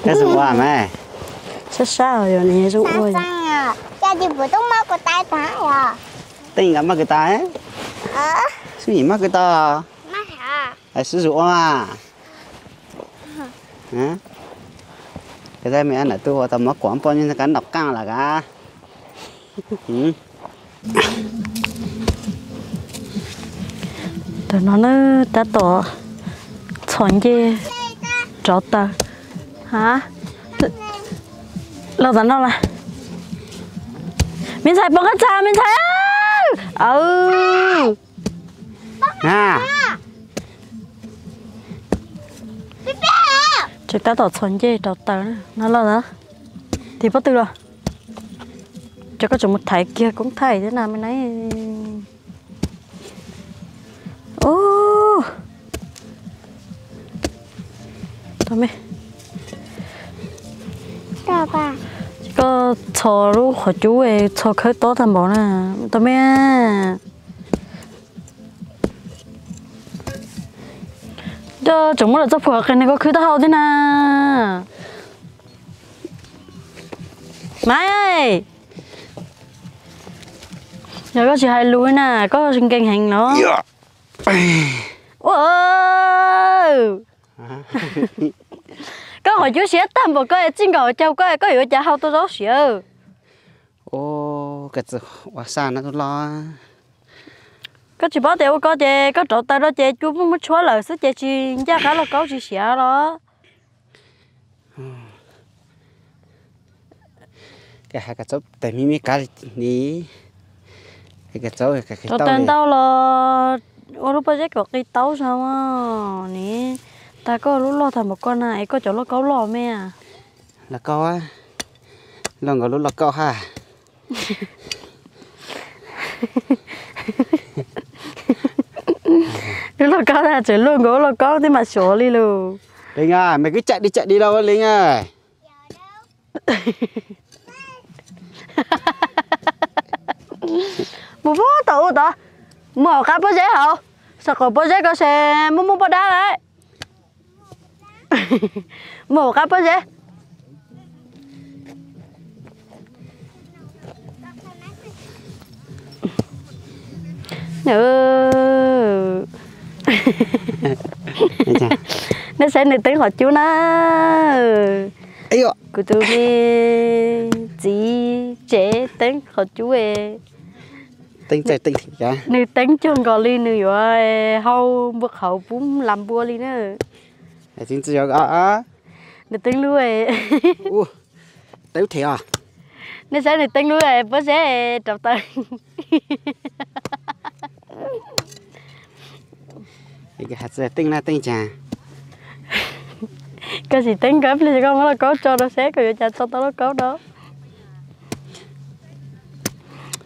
cái gì quá mẹ sao rồi nè rồi ôi cha đi bữa tối mau có tay ta à tình cảm mắc cái ta ấy suy nghĩ mắc cái ta mắc hả hay sử dụng à hả cái đây mẹ ăn là tôi tao mắc quán bao nhiêu cái đọc căng là cả tụi nó đã tổ chọn gì cho ta hả lâu dần đâu này mình thấy bông cái trà mình thấy à chúng ta tổ chọn gì cho ta nó lâu đó thì bắt từ rồi cho có chúng một thầy kia cũng thầy thế nào mình nói ô thôi mẹ chào bà có cho lúc họ chú ấy cho khơi tốt thằng bọn nè thôi mẹ cho chúng nó là chấp phở cái này có khơi tao thế nào Mai ơi giờ có chị hai lúa nè có sinh kinh hành nó wow có hỏi chú sẽ tầm một cái chính cầu châu có hiểu chả hao tôi đó xíu ô cái gì quá xa nó tôi lo có chỉ bảo tiêu có chị có trộn tay đó chị chú muốn xóa lời sức chị chắc khá là có chị sẽ đó cái hai cái cháu tại mi cái ní cái cháu cái trộn tao tay này tao là ô lúc bây giờ có cái tao sao mà nè ta có lúc lo thành một con này có chỗ lo câu lo mẹ là câu á lần gọi lúc là câu ha lúc lo câu là chỉ luôn có lo câu thì mà sổ đi luôn Linh à mày cứ chạy đi đâu Linh à một phút tụ đó mở cái bó giấy hả sao có bó giấy có xe mua bó đá đấy mở cái bó giấy nữa nó sẽ được tiếng họ chú nó ấy ạ của tôi đi chỉ chế tiếng họ chú ấy tinh chạy tinh cả nữ tính chung gọi đi nữ rồi hậu bậc hậu cũng làm bùa đi nữa chính chỉ có nữ tính luôn ấy téo thiệt à nó sẽ nữ tính luôn ấy bữa sẽ trọc tay cái hạt sẽ tinh là tinh trà cái gì tính gấp lên con nó có cho nó xét rồi cha cho tao nó có đó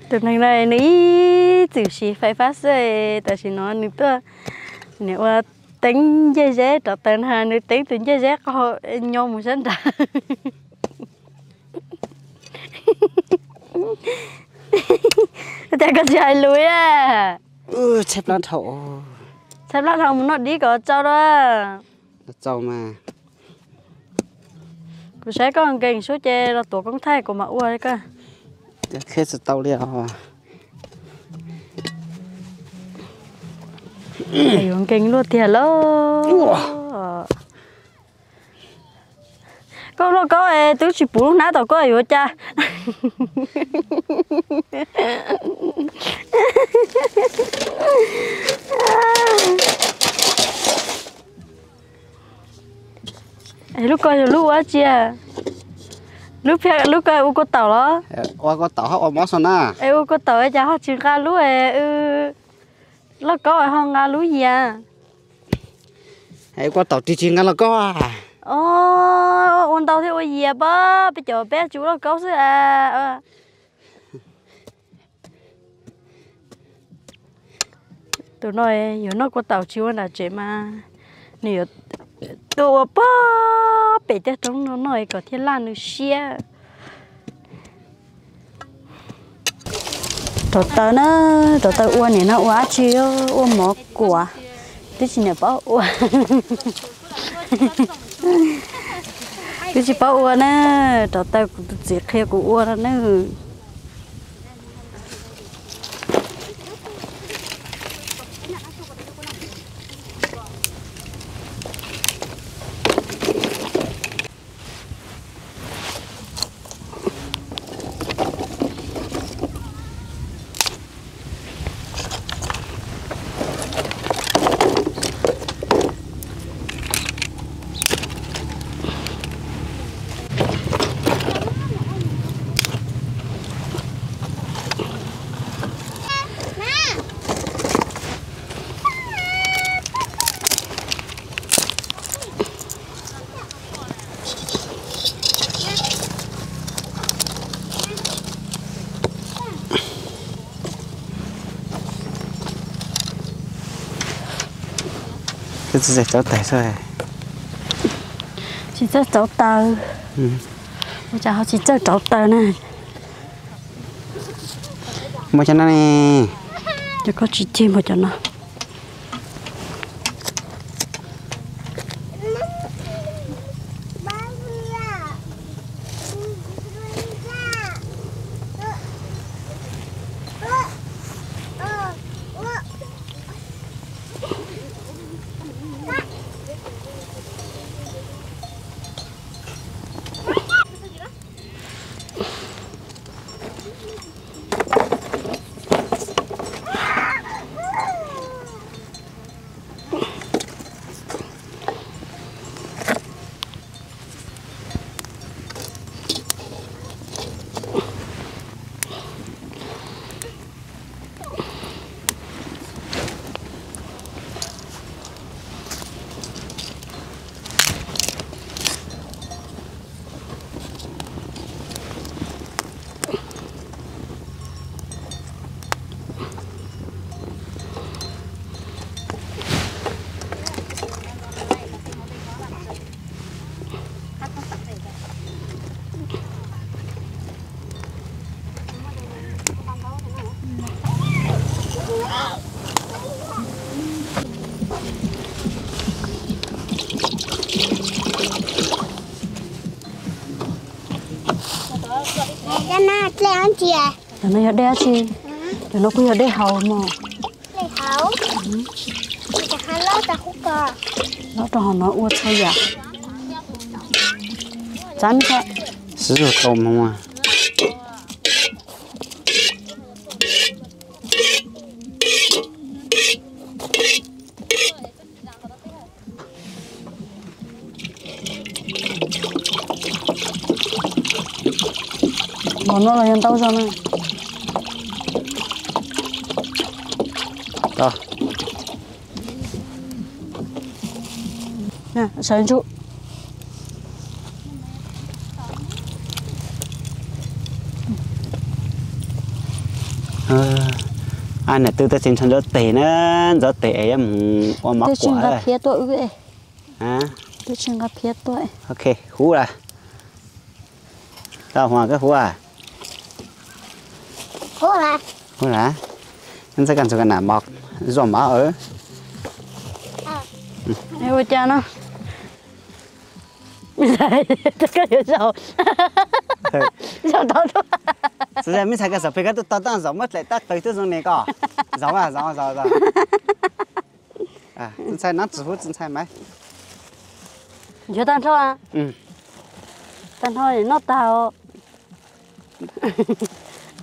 từ này ní từ khi phải phát rồi tại vì nó nếu tôi nếu mà tính dễ dễ trở thành hà nếu tính tính dễ dễ có nhau một sinh ra ta có chạy lùi à xếp lan thổ xếp lát hồng nó đi có cho đó trâu mà cô sẽ có một kênh số chè là tổ công thay của mà ua đấy cơ khi sự tàu đi à dùng kênh luôn thiệt lắm có tứ chỉ bún nát tao có hiểu cha lúc coi lúc quá chia lúc coi u có tàu đó có tàu họ món son à u có tàu ấy cha họ chỉ ra lúc lúc có ở hông ra lúc gì à có tàu chỉ ngắn là có à ôn tàu thì ôi gì à bơ bây giờ bé chú nó có chứ à tụi nó giờ nó có tàu chiếu là chế mà nhiều đồ bơ bé cho chúng nó nói có thiên lan nữa xia tụi tao uốn này nó uốn chiếu uốn mỏ quả tí chỉ là bao uốn cứ chỉ bảo uo nè trò tao cũng chỉ khe của uo đó nè cái gì cháu tẩy thôi chỉ cho cháu tờ bây giờ họ chỉ cho cháu tờ nè mua cho nó nè cho có chỉ thêm một cho nó ăn chị à? nó ở đây chị, nó cũng ở đây hầu mà. Đây hầu. Chị ăn lót ta khúc cờ. Nó cho nó uất thôi à? Chán thế. sử dụng tôm không à? Bọn nó là nhân tao sao này? Đó. Nè, xem chú. Anh này từ từ xin cho tệ nữa, cho tệ em ôm mắc tôi quả gặp rồi. phía tôi vậy. Hả? Tôi chưa gặp phía tôi. Ok, hú là. Đâu hòa cái hú à? Hú là. Hú là. Anh sẽ cần cho cái nào mọc, dòm máu ở. Ê cha nó. Tất cả đều giàu. Giàu tao thôi. Bây giờ mình sẽ cái sập cái tôi tao giống mất lại tao tới tôi dùng này có. Giống à, giống. À, chúng sai nó chỉ hút chúng sai mấy. Chưa tan thôi à? Ừ. Tan thôi để nó tao.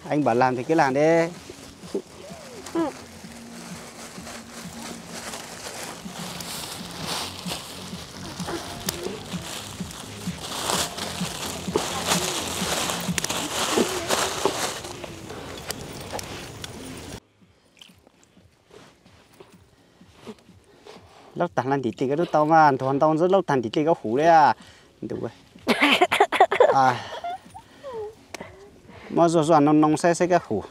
Anh bảo làm thì cứ làm đi. Lúc tàn lan tí cái lúc tao mà thằng tao rất lúc tàn tí cái hủ đấy à, đủ rồi. À, mà rồi nông xe cái hủ,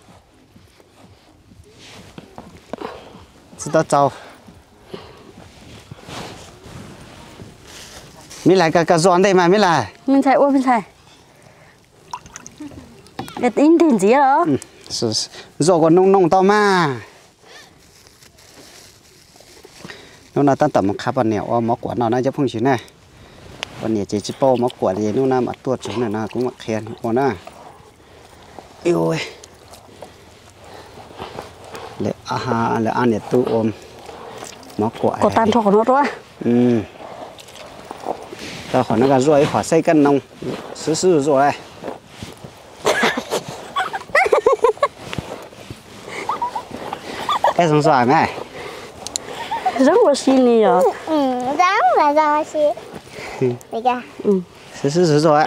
chỉ tao cháu, mình lại cái giòn đây mà mình lại. Mình xài ô mình xài. Cái tính tiền gì đó? Rồi còn nông tao mà. nó là tan tầm khá bận nẻo mỏ quả nó chấp không chỉ này bận nẻo chỉ bao mỏ quả gì nó là mà tuột chúng này nó cũng mặc khen còn na yêu ơi lệ lệ ăn để tu ôm mỏ quả có tan thọ nó đó tao khỏi nó cả rồi khỏi xây căn nông sứ rồi cái giống xoài này rất là xin đi rồi Dám là do xí. Đây kìa. sứ rồi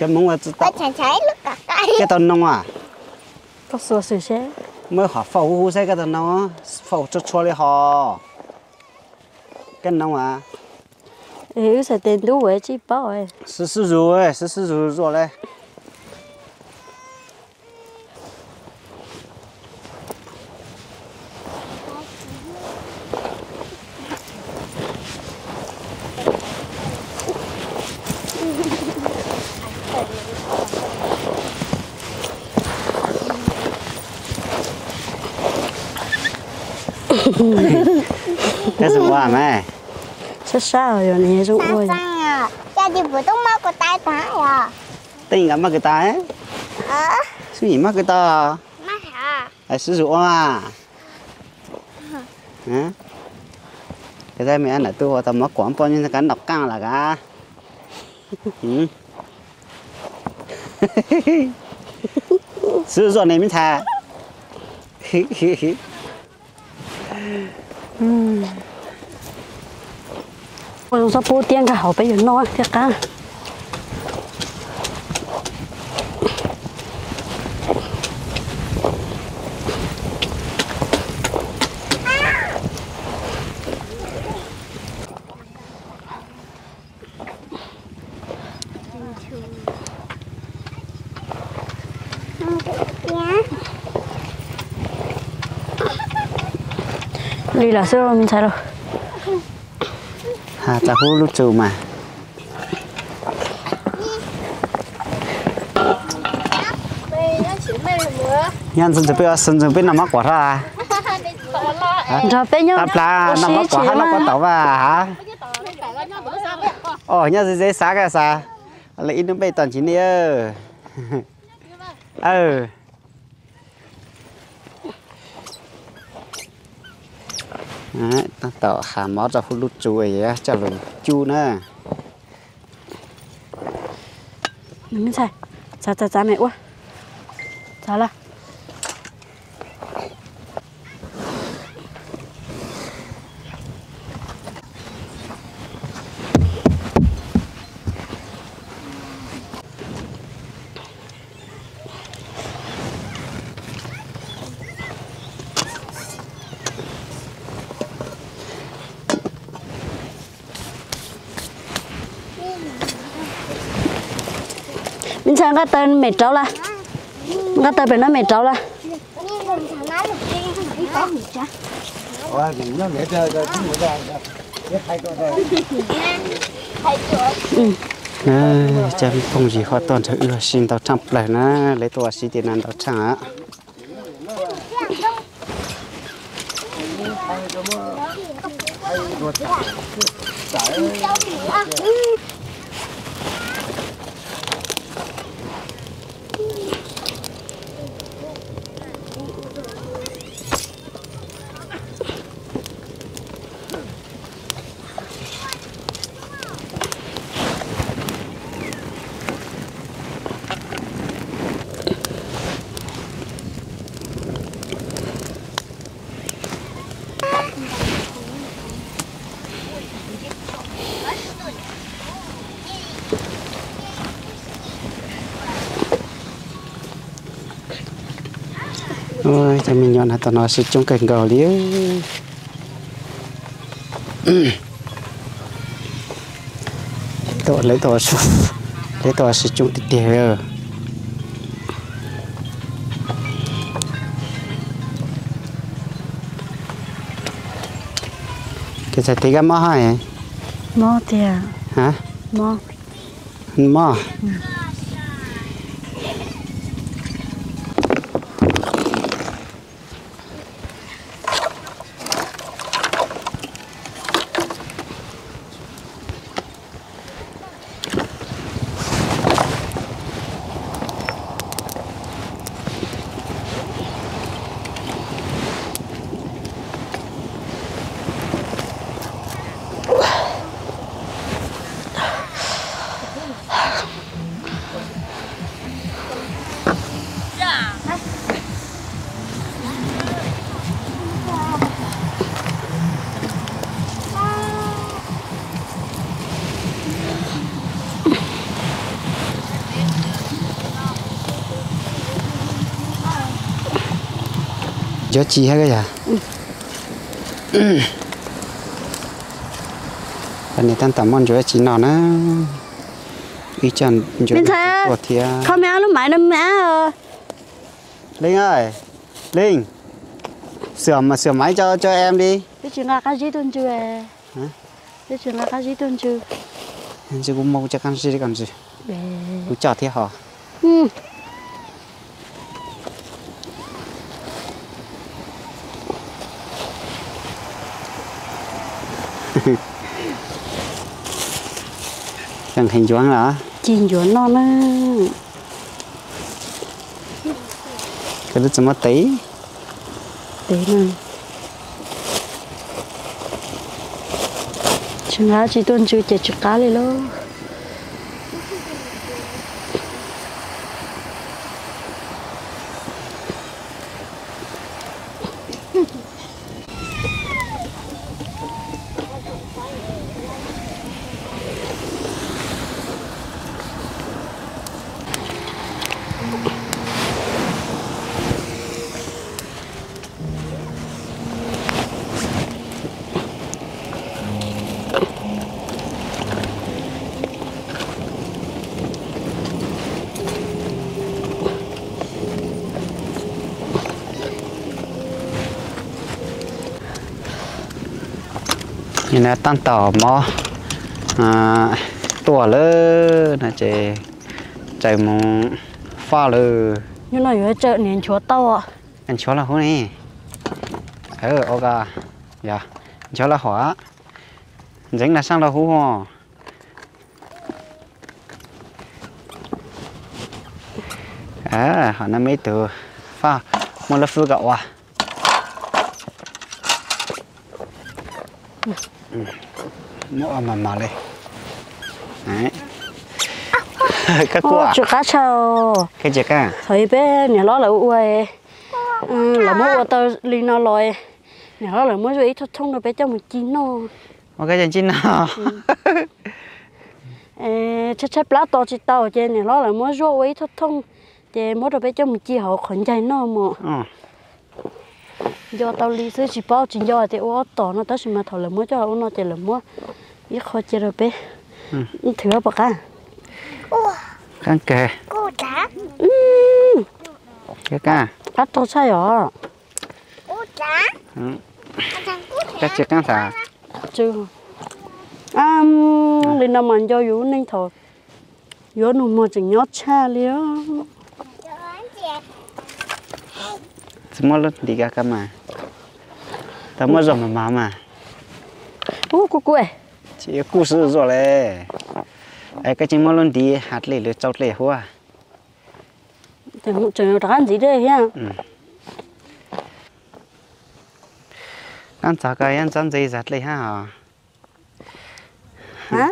chứ muốn là Có chảy cháy lúc cả cây. cái tần nông à có sửa sửa xe mới họ phẫu hu xây cái tần nông phẫu cho chua đi họ cái nông à ừ sẽ tiền đủ vậy chứ bao ấy sứ rồi đây cái gì quá mẹ rất sao rồi này rồi Sao ôi sang à? Cha đi bữa tung mau của tay ta à? tình cảm mắc cái ta ấy suy nghĩ mắc cái ta Mắc hả? ai sử dụng à hả cái đây mẹ ăn là tôi tao mắc quán bao nhiêu cái nọc căng là cả sử dụng này mới thà ôi sao bố tiền cả hậu bây giờ nói thiệt cả đi là sữa mình xài rồi hà ta hú lúc trừ mà nhân dân bây giờ nằm mắc quả ra rồi bây giờ tạp là nằm mắc quả nó có tàu và hả nhá dễ xá cái sao lấy ít nó bây toàn chỉ đi đấy, tao hà máu ra phun lút chuối á, cho lùi chu nữa. mình xài, chả mẹ quá, chả là. Mình sang cái tên mệt trâu là, cái tên bên nó mệt trâu là. Chăm không gì khó toàn cho ưa xin tao chăm lại nó lấyตัวxí tiền ăn tao chẳng á. Ôi, cho mình nhọn là tao nói sự trong cảnh gò liếc. Lấy tổ sự chung tít tìa. Cái gì tí cái mò hả? Mò tiền. Hả? Mò. Mò. gió chi hết cái gì anh này tan tầm món gió chi nào nó ý chân gió của thia không mẹ lúc mãi năm mẹ Linh ơi Linh sửa máy cho em đi cái chuyện là cái gì tuần chưa hả cái chuyện là cái gì tuần chưa chứ cũng mau cho con gì còn gì cũng chọn thế hả chẳng hình dáng hả chín dáng non á cái đứa mất tí nè chừng nào chỉ tuần chưa chạy chụp cá lên luôn nhìn là tan tỏ mò tua lơ là chạy mong pha lơ nhưng mà ở chợ nên chúa tàu à anh chó là hố này ok dạ chó là hỏa dính là sang là hú hò họ năm mấy từ pha một là phư gạo à mỗi mà lên đấy các quả chú cá chào cái gì cả thấy bé nhà nó là uầy là mua tao linh nó lòi nhà nó là mua rồi thôi thông nó bé cho một chín nó một cái chân chín nào chết lá to chỉ tao trên nhà nó là mua rồi thôi thông thì mua rồi bé cho một chi họ khẩn chạy nó mà do tao điซื้อchỉ bao chỉ do thì ô to nó tới mà thầu là mua cho nó thì là mua ít khó chơi rồi bé thử bạc à khăn kề Cô trả. cái ca bắt tao sai rồi Cô trả. cái chiếc căng thả chưa lên năm mình cho vũ nên thôi vũ nó mua chừng nhót cha liền semua lu di kakak mah tao rồi mà cô chỉ cú sự rồi嘞cái chim mua luôn đi hạt lì lừa chậu lì hoa chẳng có ăn gì đây ha ăn chả cái ăn chăn dây giặt lì ha hả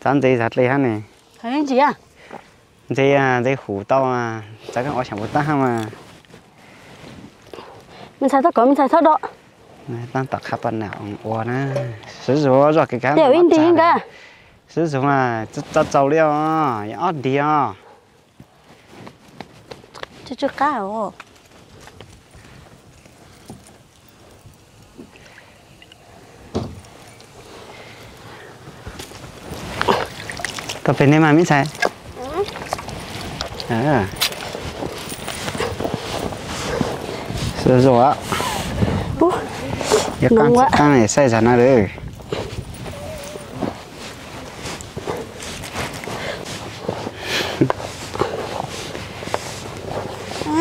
chăn dây giặt lì ha này thấy gì à dây hủ tao mà chả cái ở chẳng một ta mà mình xài thóc đó đang tập khắp bên nào ủa nè sử dụng rồi cái đều in tiền cả sử dụng à cho trâu liao ót đi à chưa cá rồi tao bên đây mà biết sao sử dụng á cái con này xây ra nó đấy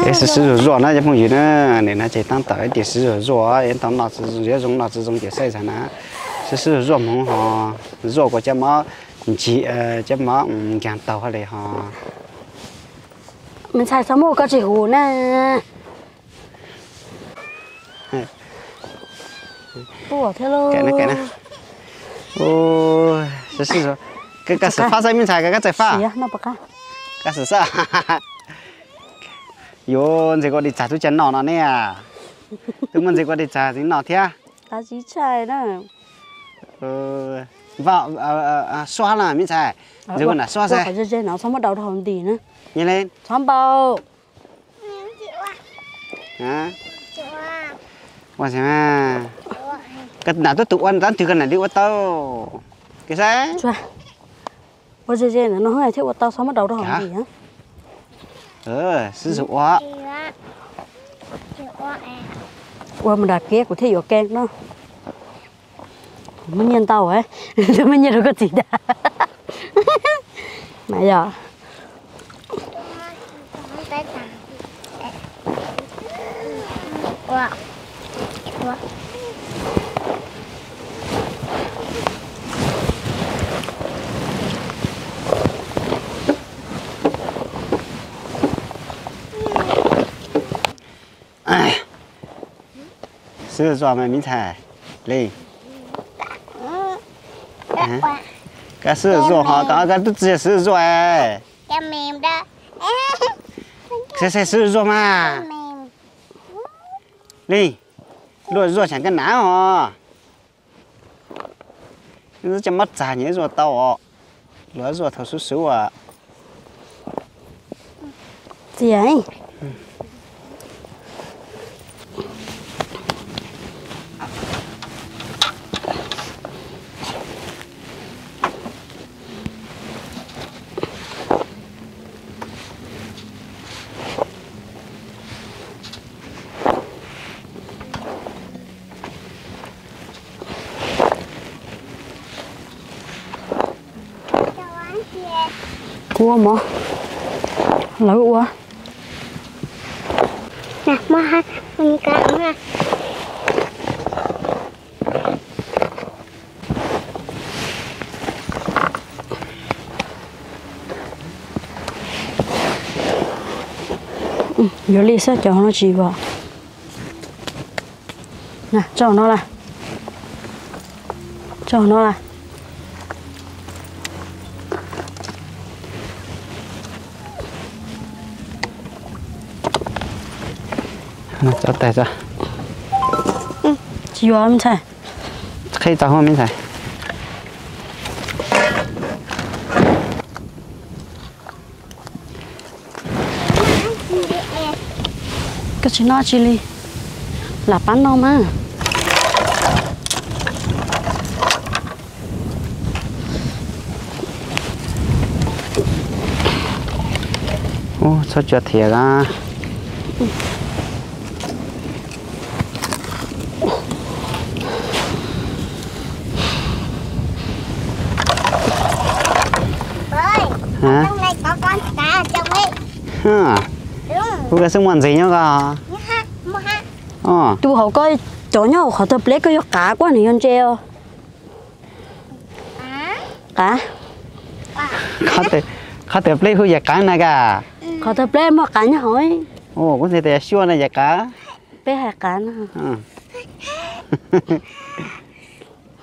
cái sử dụng ruộng nó không gì nữa nên nó chỉ tăng tới để sử dụng ruộng em tăng nó sử dụng nó sử dụng để xây ra nó sử dụng ruộng không họ ruộng của cha má chỉ cha má càng tàu hay là họ mình xài xong một cái chỉ hủ nè bùa thế luôn cái này ôi sử dụng cái sử pha mình xài cái pha nó bạc cái sử sa yo giờ có đi trả chú chân nọ nè tụi mình giờ có đi trả tính nọ thế cá gì chạy đó vào xoa là mình xài giờ còn là xoa xe phải chơi nó xong bắt đầu thòng tỉ nữa nhìn lên xong bao Chịu à. hả Chịu à. qua xem à cái nào tôi tụ ăn từ cái này đi qua tao cái sao Chua. Ôi dê nó hơi thiếu tao sao bắt đầu đó hả gì hả? sử dụng quá. Ôi mà đặt kia của thếyor ken nó. Mình nhìn tao ấy, mình nhìn được cái gì đó. Mẹ giờ. Sử dụng mà mình thải lên cái sử dụng họ có cái tức gì sử dụng ấy Cho mềm đó. sẽ sử dụng mà Mềm. đi luôn dùng chẳng cái nào hả nó cho mất trả nhớ rồi tao nó rồi thầu số số à Gì ấy? Cua mà lấy cua Nè, mà ha, mình cầm ha. giờ đi sẽ cho nó chỉ vào nè cho nó là cho tay ra chỉ vào mình thay khi tao không mình thải cái chỉ nó chỉ đi là bán nó mà ô sao chưa thiệt à hả Trong này có con cá trong ấy. hả Đúng. cô cái sinh hoạt gì nhá cả Nhá ha, mua ha. tu hậu coi chỗ nhau họ tập lấy cái cá quá này con treo cá khó thể play hư giặc cá này cả họ tập lấy mà cá nhau hỏi ô có thể để xua này giặc cá bé hai cá nữa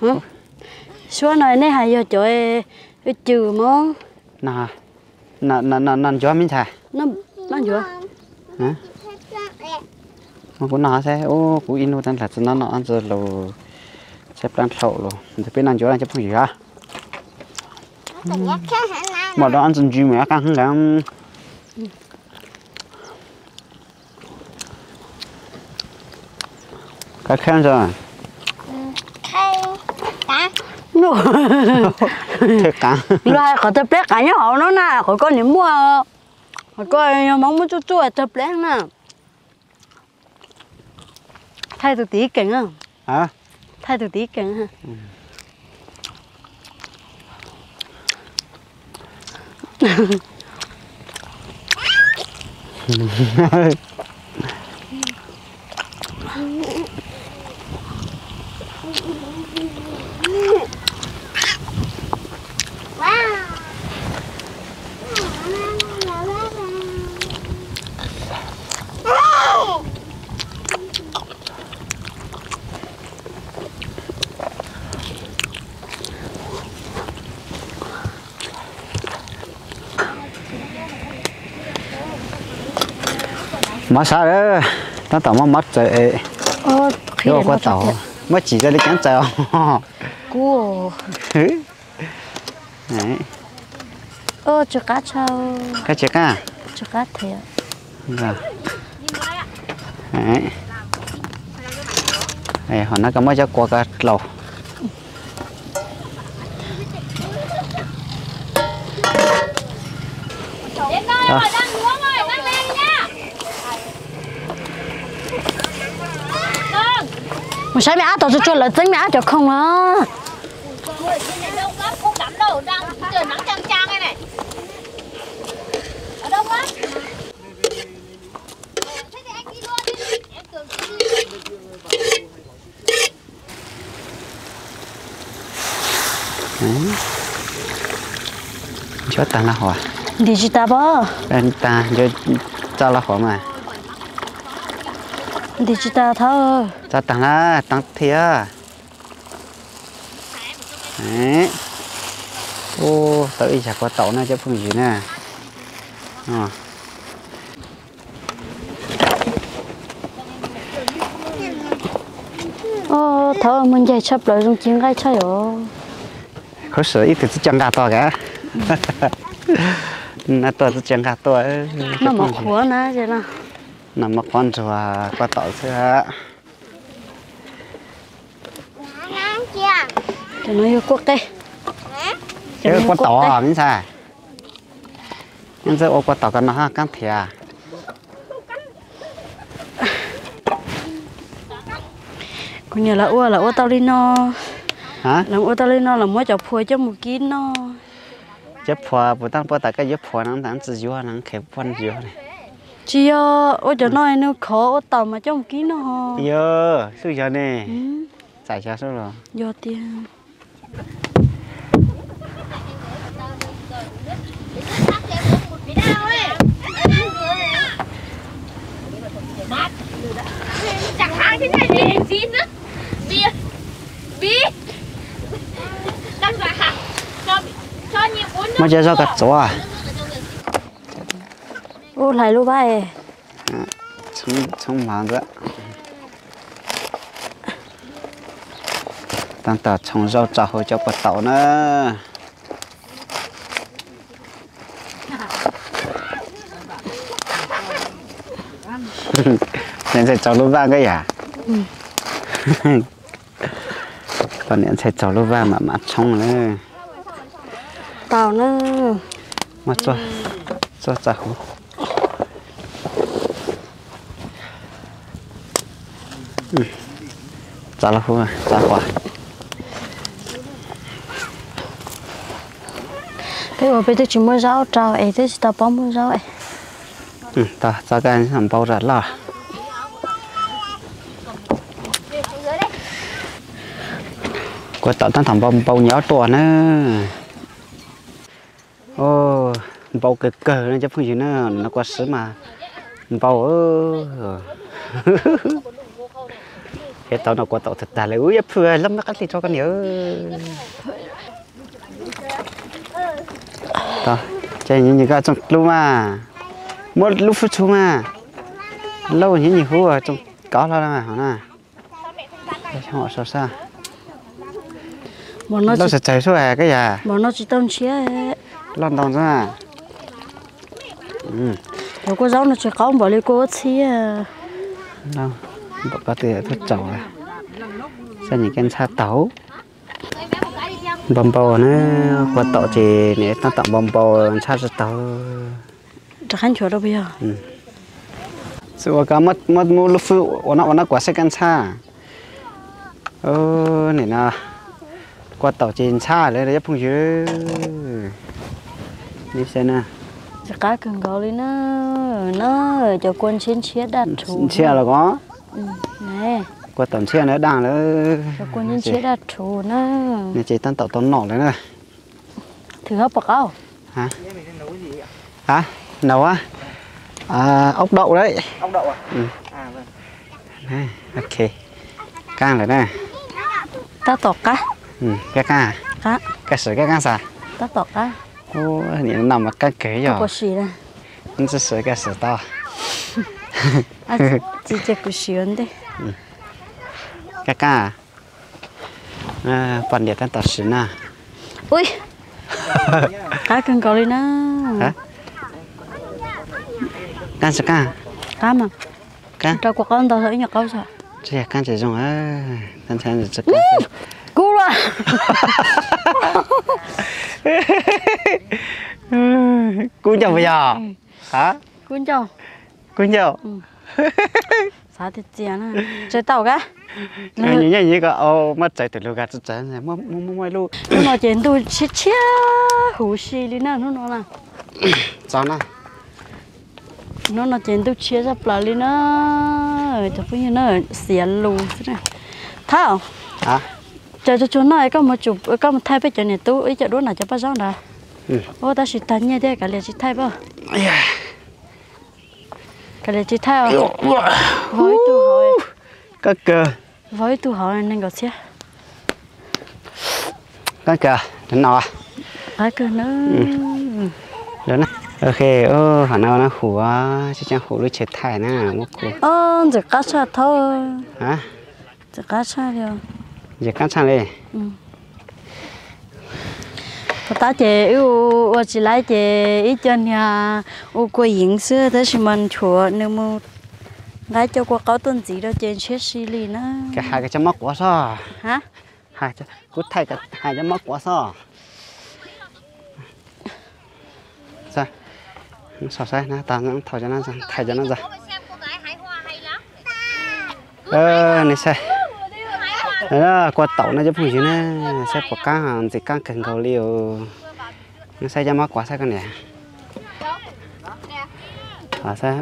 hả số này này hay giờ chỗ trừ mà nà cho mình thải nó chưa hả mà cũng nó sẽ ô cũng in tan là nó ăn giờ lâu xếp đang sầu rồi thì bên ăn chỗ ăn chấp không gì cả mà đó ăn dần dần mà căng hơn lắm cái khen rồi Khay cá. nó thế cá loài họ tập lấy cá nhau họ nó nè họ có niệm mua họ có mong muốn chút tập lấy nè thay từ tí cảnh không hả thay từ tí cảnh ha mà sao đấy nó tao mà mất rồi khi qua tàu mới chỉ ra đi cắn tàu cua đấy cho cá trâu cái chiếc à cho cá thiệt rồi đấy này họ nó có mấy cho qua cái lầu mà sao mẹ ăn tao cho là tính mẹ ăn được không á? cho tăng là họ Đi chị ta bơ. anh ta cho là họ mà Đi chị ta thôi. cho tăng là tăng thía đấy ô tới chả có tàu này cho phương gì nè Ô thôi mình dậy sắp lại dùng chiên gai chơi rồi. khó xử ít thì chẳng gà to cả nó to thì chẳng gà to Nó mà khóa nè vậy nè. nằm mặc con rồi có tàu chưa Cho nó vô quốc đây. cái con tàu à mình sao nhưng giờ ô con tàu cái nó ha căng thìa Còn nhờ là ua tao đi nó. hả Làm ua tao đi nó là mới chọc phơi cho một kín nó. giúp phò bữa tăng bữa tại cái giúp phò nó đang tự do nó khép quan dừa này Chị ơi cho nó nó khó ua tao mà cho một kín nó ho. giờ số giờ nè giải cho số rồi Do tiền. Chẳng ai thế này thì gì nữa. Bia đang gọi hả cho nhiều uống mà giờ do cả chỗ à Ô lại luôn vậy. không mang nữa tăng tờ trồng rau trà hồi cho bật tàu nữa nên sẽ trồng lúa vàng cái à còn nên sẽ trồng lúa vàng mà trồng nữa Tao nó mà cho trà hồi trà là hồi trà quả cái ở bên đây chỉ mới rau trào ấy thế tao bón mới rau ấy. ta cho cái anh làm bao rạt là có tạo thành thằng bao nhỏ to nữa ô bao cờ nó chấp không gì nữa nó quá sớm mà bao cái tao nó quá tao thật là ui ép phơi lắm nó cắt thì cho con nhớ tao chạy như cái trong lúc mà một lúc phút chung mà lâu như nhiều hú trong có lo mà hả nè họ sao sao nó sẽ chạy xuống cái gì bọn nó chỉ tông chia lon đồng ra rồi cô giáo nó chỉ có bỏ đi cô chia đâu có thể thức chậu này sao những cái sa tấu bầm bầu nó qua tọ thì nếu ta tặng bầm bầu sa sa tấu chắc hẳn chỗ đâu bây giờ sự có mất mua lúc phụ nó quá sẽ can sa này nè qua tàu trên xa lấy để phong dưới đi xem nè chắc cá cần gọi đi nó cho quân chiến chia đặt thủ xe là có nè qua tàu xe nữa đang nữa cho quân chiến chia đặt thủ nó này chỉ tan tàu tàu nỏ đấy này thử hấp bạc ao hả nấu á ốc đậu đấy ốc đậu à? Vâng. Này, ok càng lại này ta tọt cá cái cá cá cái sợi cái cá sao ta tọt cá ô nhìn nó nằm ở cái kế rồi có gì đây nó sẽ sợi cái sợi to chỉ chỉ có xuyên đấy cái cá phần địa tan tọt xíu nè ui cá cần gọi đi nó hả cá sao cá cá mà cá cho con tao thấy nhà câu sao 这干这种啊，刚才是这个。cú rồi. Cú chào bây giờ. Hả? Cú chào. Cú chào. Sao thì tiền à? Chơi tàu cả. Như cái ô mất chạy từ lúc gạt chạy này mua luôn. Nó chuyện tôi chết hủ xì đi nè nó là. Sao nè? Nó chuyện tôi chết ra bờ đi nó, chụp như nó xỉa lù thế này. Thao. Hả? Chờ cho nó có một chụp có một thay với chỗ này tôi ý chỗ đó là cho bao giờ đã. Ô ta chỉ tan như thế cả liền chỉ thay bao. Cả liền chỉ thay. Với tôi hỏi. Có cơ. Với tôi hỏi nên gọi xe. Có cơ. Đến nào à? Có cơ nữa. Đó nè. Ok, khả năng nó khủ chứ chẳng khủ đôi chết thải nè, mất khủ. Giờ cá cha thôi. Hả? Giờ cá cha rồi. Giờ cắt sang đây. Ta chỉ yêu chỉ lấy chỉ ít chân nhà u quay影视但是mình chùa nếu mà lấy cho qua có tuần gì đó trên chết xí lì nữa. Cái hai cái chấm móc quá sao? Hả? Hai cái cút thay cái hai chấm móc quá sao? Sao? Sao sai nè, tao nó thổi cho nó ra, thay cho nó ra. Này sai. Đó, qua tàu nó giúp phụ nữ nè, sẽ bỏ cá hàng thì cá cần cầu liều, nó sai cho mắc quá sai cái này, sai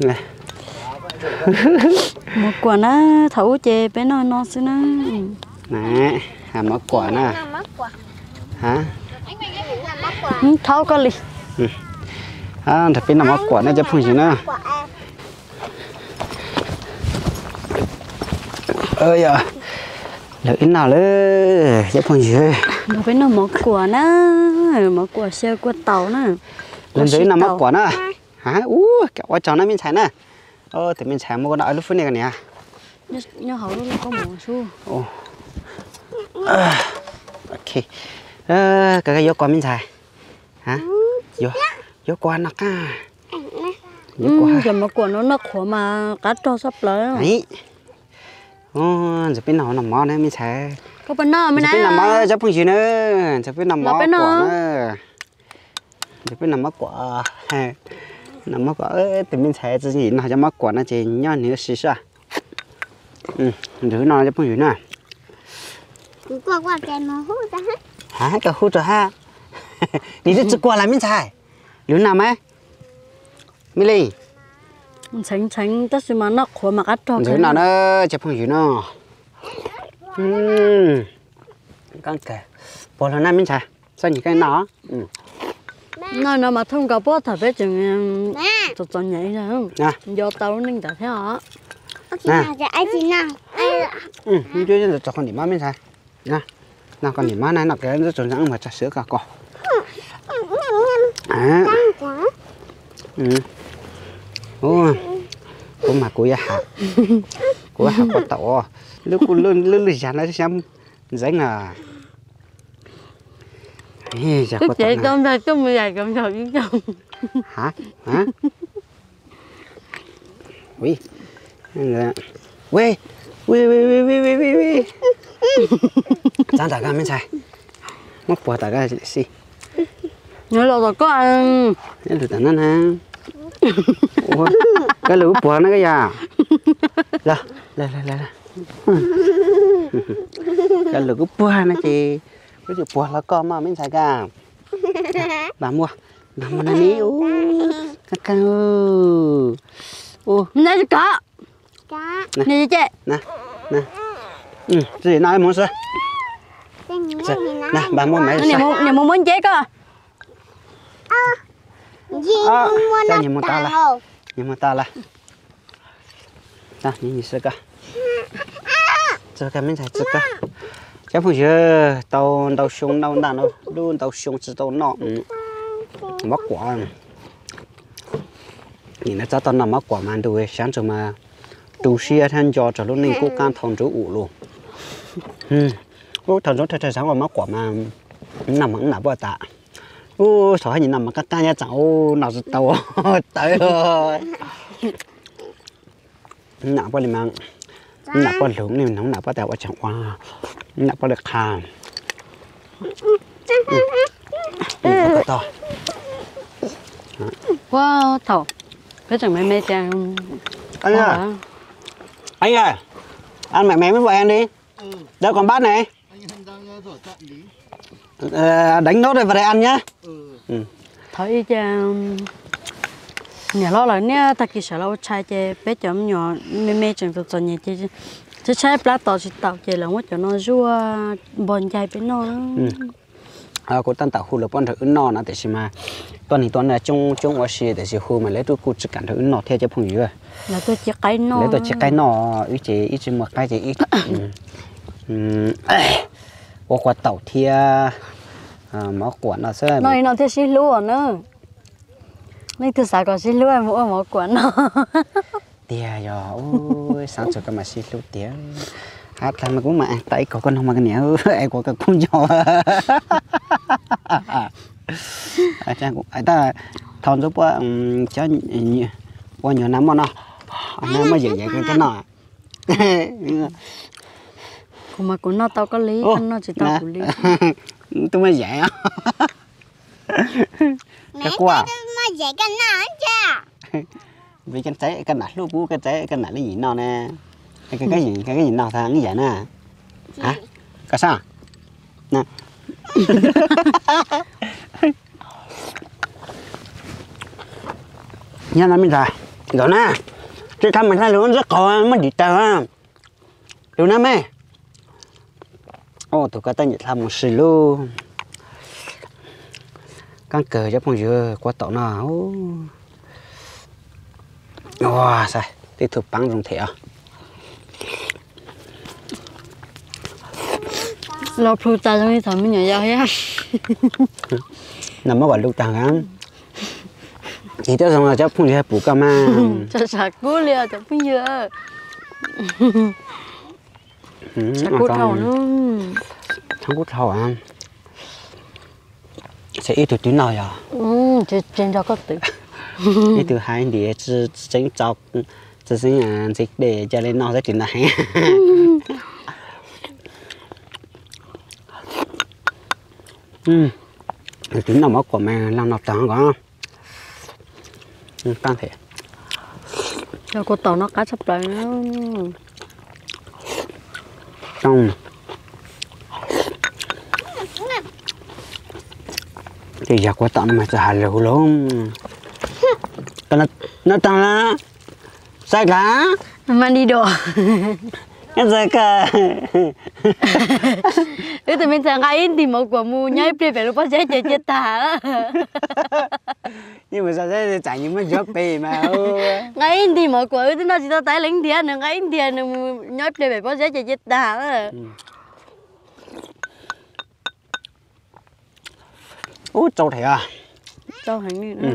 này, Một quả nó thấu chè bé nó xí nó. này, mắc quả nè, hả? Thấu có lì. Thật bên là mắc quả nó giúp phụ nữ nè. Ơi à, lợi nào nữa, giúp phụ nữ. Nó bên nó một quả xe quả tàu nữa. Lên dưới là mắc quả nữa, hả? Cái quả tròn nó mình xài nè. Thì mình xài một con đợi lúc phút này cái này. Nhớ hậu nó có một xu. Ok. Cái vô quả mình xài, hả? Vô quả nó ca. Giờ một quả nó khổ mà cá trâu sắp lấy. Đấy. Giờ bên nào nằm mò này mình xài. Có bên nào bên này. Giờ bên nằm mò giúp phụ nữ nữa, giờ bên nằm mò quả nữa. Giờ bên nằm mò quả. Nằm mò quả thì mình xài cái gì nó cho mò quả nó chỉ nhỏ nữa xí xả. Đứa nào giúp phụ nữ nè. Quả cái nó hút ra. Hả? Cái hút rồi ha. Đi được quả là mình xài. Đứa nào mấy? Milly. Tránh tất nhiên mà nó khổ mà cá trâu. Đứa nào nó giúp phụ nữ nó. Con kể. Bỏ lần này mình xài. Sao những cái nó? Nó mà thông cáo bó thật bé chừng chọn nhảy ra không? Do tao nên đã thế hả? Nào cho ai chị nào? Như thế là cho con điểm má mình xài. Nè. Nào con điểm má này nó cái rất chuẩn rắn mà trà sữa cả cỏ. Cô mà cô hạ. Cô hạ có tàu. Lúc cô lươn dàn nó xem ránh à. Cứ chạy trong ra chứ bây giờ cầm trò chứ chồng. Hả? Ui. Ui. Chẳng đại ca mình xài. Móc bò đại ca gì? Nhớ là có ăn. Cái lửa tàn ha. Cái lửa bò nó cái gì? Là. Cái lửa bò nó chị. Cái lửa bò là con mà mình xài cả. Bà mua nó ní. Cá. Này cá. Này chị. Nè. Gì nói muốn sao? Nè, bà mua mấy sao? Nhà mua muốn chế cơ. Cho nhìn một ta là. Nhìn một ta là. Nè, nhìn sơ cơ. Sơ cơ mình xài sơ cơ. Chắc không chứ tàu súng đâu đàn đâu. Luôn tàu súng chứ tàu nọ. Mắc quả. Nhìn nó cho tao nằm mắc quả mà ăn đuôi sáng rồi mà. Đủ xe thân cho lúc này cô can thòng chỗ ủ luôn. Cô thòng chỗ thời sáng mà mắc quả mà nằm hẳn nằm bao tạ. Ô, sợ nhìn nằm mà các ca nhà cháu nào rồi tàu tới rồi. nạp bao nhiêu mang nạp bao lủng này nóng nạp bao tèo bao chẳng qua nạp bao được khà to wow thầu cái chẳng mấy mấy chàng anh ơi ăn mẹ mới vợ ăn đi đâu còn bát này đánh nốt rồi vào đây ăn nhá thấy chàng nhà lo là nè ta kỳ sợ lâu trai chơi bé chấm nhỏ mê mê chẳng được rồi nhỉ chứ trái plát tàu chỉ tàu chơi là mất cho nó rua bòn dài bên nó cô tan tạo khu là bọn thợ nọ nó để xem mà tuần là trong ở xí để xem khu mà lấy tôi cụ chỉ cần thợ nọ theo cho phong dưới là tôi chỉ cái nọ lấy tôi chỉ cái nọ ít chỉ một cái gì ít qua tàu thia mà quản nó sẽ nó theo xí lúa nữa này từ sáng có xí lúa mua mà quản nó tia rồi ôi sáng sớm cái mà xí lúa tia hát là mà cũng mà tại có con không mà cái nẻo ai có cái con nhỏ ai cha cũng ai ta thon giúp qua cho qua nhiều năm mà nó anh mới dạy cái nọ cũng mà của nó tao có lý nó chỉ tao có lý tôi mới dạy á cái quả mà dạy cái nào cha vì cái trái cái nát lúc bú cái trái cái nát cái gì nào nè cái gì nào thằng cái vậy nè hả cái sao nè nha nó mình ra rồi nè chứ thằng mình thay luôn rất khó mới đi tàu á điều năm ấy ô tụi cái tay nhặt làm một xì luôn căn cờ cho phong dừa qua tàu nào wow sai thì thực bắn dùng thẻ lo phu ta trong cái thằng mình nhỏ ya nằm ở ngoài lục tàng á thì tôi rằng là cháu phong dừa bù cam mà cho sạc cú liền cho phong dừa sạc cú thầu nữa thằng cú thầu à sẽ ít từ nào à trên cho có từ cái thứ hai thì chỉ tránh chọc chỉ sinh dịch để cho lên nó sẽ chuyển lại tính nào mất của mẹ làm nào trắng có tăng thể cho cô tàu nó cá sắp lại nữa trong thì giờ qua tao mà trả lẩu luôn cái nó tăng là sai cả mà đi đồ cái sai cả thế thì mình chẳng ai thì một quả mù nhảy về về lúc bắt chết chết ta nhưng mà sao thế chạy như mấy giọt bì mà ngay thì một quả thì nó chỉ tao tái lính tiền nữa ngay tiền nữa nhảy về về bắt chết chết ta ủa trâu thẻ à trâu hành đi nữa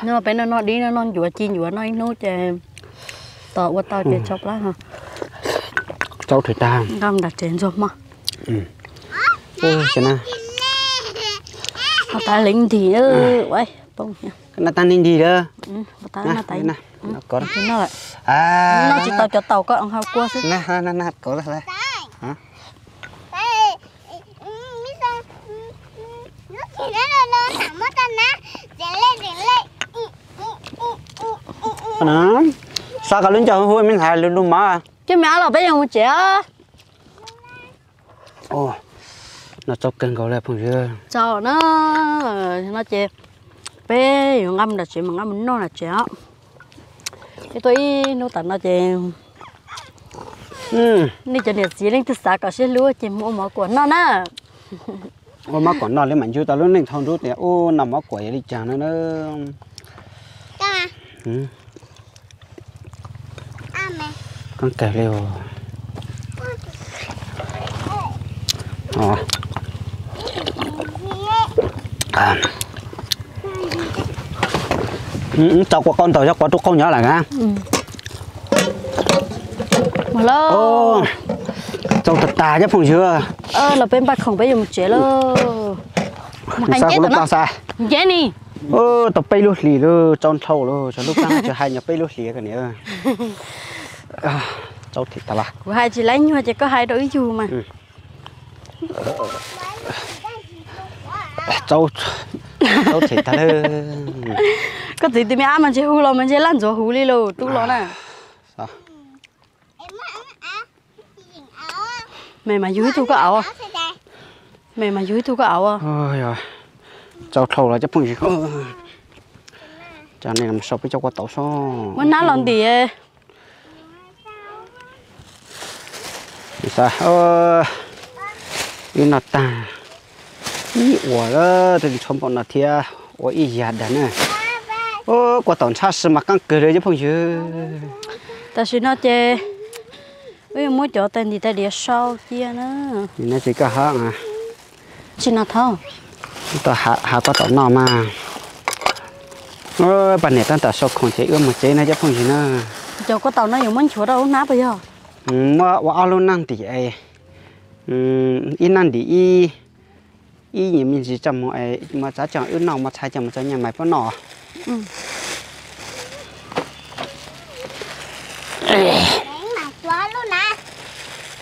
nó bên nó đi nó dùa chi dùa nó nốt chè tao qua tao chè chọc lá hả trâu thịt ta găm đặt trên rồi mà ôi cái nào nó tái lính thì vậy bông nha nó tan nên gì đó tái nó tái nè nó có đó nó lại nó chỉ tao cho tàu có ông hao cua xí nè có đó hả nó sao cả lớn cho hôi mình thải luôn mà cái mẹ là bây giờ một trẻ ồ nó chọc cần cầu lại phong dừa cho nó chè bé ngâm là chuyện mà ngâm nó là trẻ cái tôi nó tận nó chè đi cho đẹp gì lên từ sáng cả xe lúa chè mua mỏ của nó nè ô má còn nó lấy mạnh chưa tao lớn lên thon rút thì ô nằm má quẩy đi chàng nó con kể liều cho qua con tàu cho qua con nhỏ lại ha mà lo trâu thật tà chứ phòng chưa là bên bạch không bây giờ một chế lo mà sao lúc tao sai chế đi tập bay luôn lì luôn tròn thâu luôn cho lúc nào cho hai nhà bay luôn lì cái này cháu thịt ta là của hai chị lấy nhưng mà chỉ có hai đôi dù mà cháu thịt ta luôn có gì thì mẹ ăn mà chỉ hú lo mình chỉ lăn rồi hú đi luôn tu lo nè sao mẹ mà dưới tu có ảo à mẹ mà dưới tu có ảo à ôi rồi cháu thâu là chắc không gì không cho nên làm sao với cháu qua tàu sao muốn ná lần gì sao đi nát ta ý ủa đó thì chọn bọn nát thia ủa ý gì đó nè qua tàu xa xưa mà căng cười đấy chứ không chứ ta xin nó chê bây giờ muốn chỗ tên thì ta để sau kia nữa thì nó chỉ có hả xin nó thâu ta hạ qua tàu nào mà bạn này ta ta sau không chế một chế này chứ không gì nữa chỗ có tàu nó dùng món chỗ đâu nát bây giờ mà alo năng thì ai ít năng thì ít nhiều mình chỉ chăm mọi mà giá chọn ít nào mà sai chăm cho nhà mày có nọ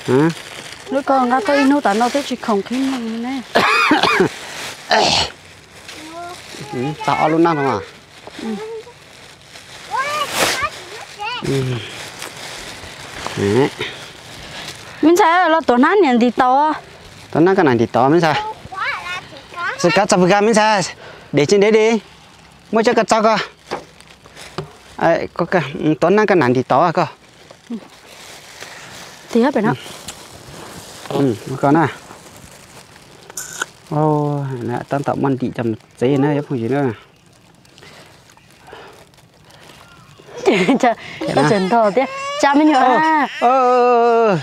hả lúc con đã có inu tại nó tới chỉ không khí măng nè tao alo năng không à mình sai là tổ nát nhận đi tàu à tao nói cái này thì tao mình sai sẽ cắt chặt cái mình sai để trên đấy đi mới cho cắt chặt cơ có cái tao nói cái này thì tao à cơ thì hết rồi đó con à nè tao tạo măng thị chầm giấy nữa chứ không gì nữa cho chân thò thế cha mới nhớ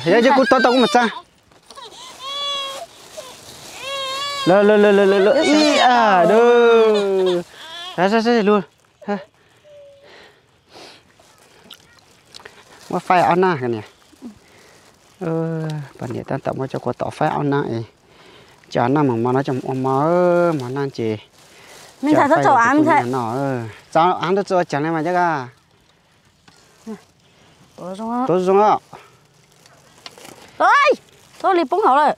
giờ chứ tao cũng mà cha lơ ý à đâu ra luôn mà phải ăn na cái này bạn này tao tạo mà cho có tao phải ăn na ấy chả năm mà nó trong mà nó chỉ mình thấy rất giỏi ăn thế cháu ăn được rồi chẳng lẽ mà chắc à tôi dùng á ơi tôi liệp bóng hậu rồi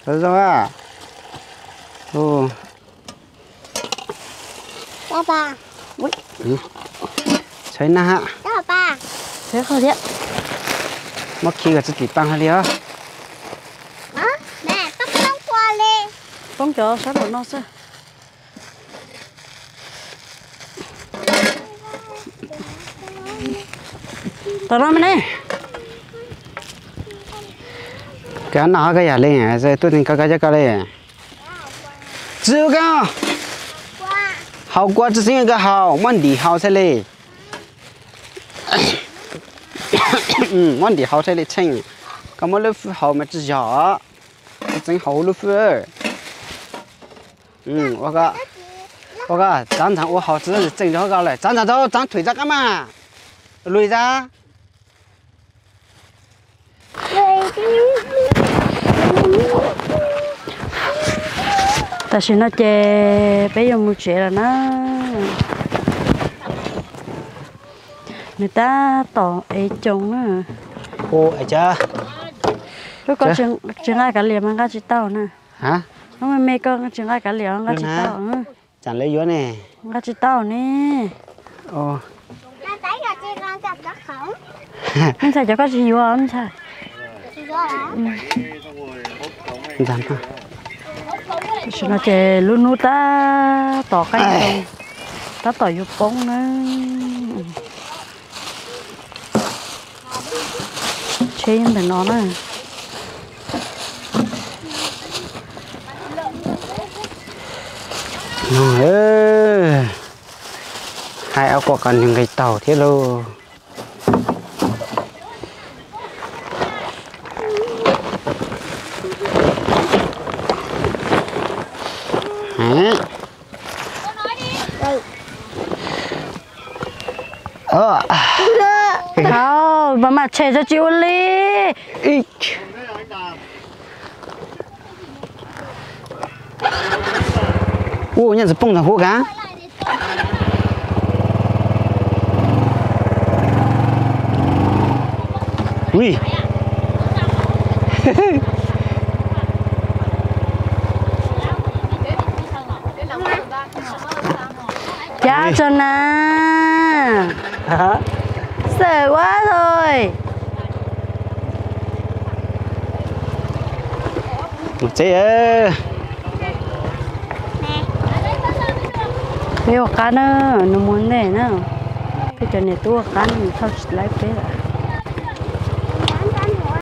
tôi dùng á ba thấy na ba thế không thế mất khi cái gì tăng hay đi á mẹ tóc không qua lên bóng cho sát một nó xem tao nói mày này cái nào cái gì lên rồi tôi định cái chắc cái này chưa cái hậu quả chỉ riêng cái hậu món đi hậu sẽ lên món đi hậu sẽ lên chênh cái món lúc hậu mà chỉ nhỏ cái chênh hậu lúc phơi我个长长我好吃是整着个嘞，长长走，长腿着干嘛？累着。ta xin nó chè bây giờ mua chè là nó người ta tỏ ấy trồng á ô ấy cha lúc con chừng ai cả liền mang cá chỉ tao nè hả nó mới mê con chừng ai cả liền mang cá chỉ tao nữa chẳng lấy vô nè cá chỉ tao nè ô anh xài cho cá chỉ vô anh xài dám ha xin nó chè luôn nút ta tỏ cái trồng ta tỏ vô bông nữa chế để nó nè rồi hai áo quả cần những cái tàu thế luôn thôi mà chè cho chịu đi ô nhân sự bông thằng hú cá ui chào cho na sợ quá rồi một chế ơi bây giờ cá nó muốn này nữa bây giờ này tôi cá nó thao lại thế là